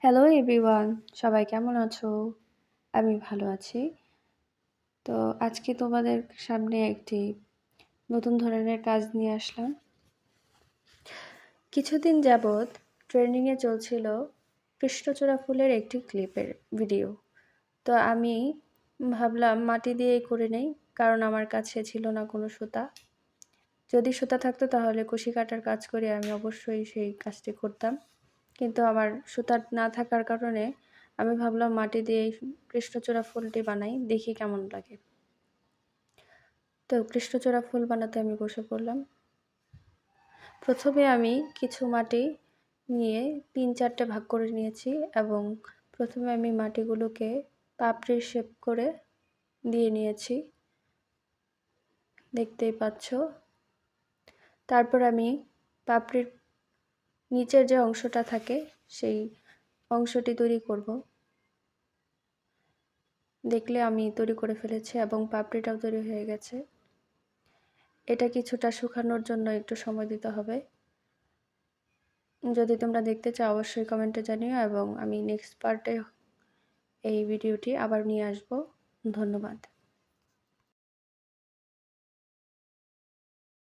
Hello everyone, সবাই কেমন আছো? আমি ভালো আছি। তো আজকে তোমাদের সামনে একটি নতুন ধরনের কাজ নিয়ে আসলাম। কিছুদিন যাবৎ ট্রেন্ডিংয়ে চলছিল কৃষ্ণচূড়া ফুলের একটি ক্লিপের ভিডিও। তো আমি ভাবলাম মাটি দিয়েই করে নেই, কারণ আমার কাছে ছিল না কোনো সুতা। যদি সুতা থাকতো তাহলে কুশি কাটার কাজ করে আমি অবশ্যই সেই কাজটি করতাম। কিন্তু আমার সুতা না থাকার কারণে আমি ভাবলাম মাটি দিয়ে এই কৃষ্ণচূড়া ফুলটি বানাই, দেখি কেমন লাগে। তো কৃষ্ণচূড়া ফুল বানাতে আমি বসে পড়লাম। প্রথমে আমি কিছু মাটি নিয়ে ৩-৪টে ভাগ করে নিয়েছি এবং প্রথমে আমি মাটিগুলোকে পাপড়ির শেপ করে দিয়ে নিয়েছি, দেখতেই পাচ্ছ। তারপর আমি পাপড়ির নিচের যে অংশটা থাকে সেই অংশটি তৈরি করব। দেখলে আমি তৈরি করে ফেলেছি এবং পাপড়িটাও তৈরি হয়ে গেছে। এটা কিছুটা শুকানোর জন্য একটু সময় দিতে হবে। যদি তোমরা দেখতে চাও অবশ্যই কমেন্টে জানিও এবং আমি নেক্সট পার্টে এই ভিডিওটি আবার নিয়ে আসব। ধন্যবাদ।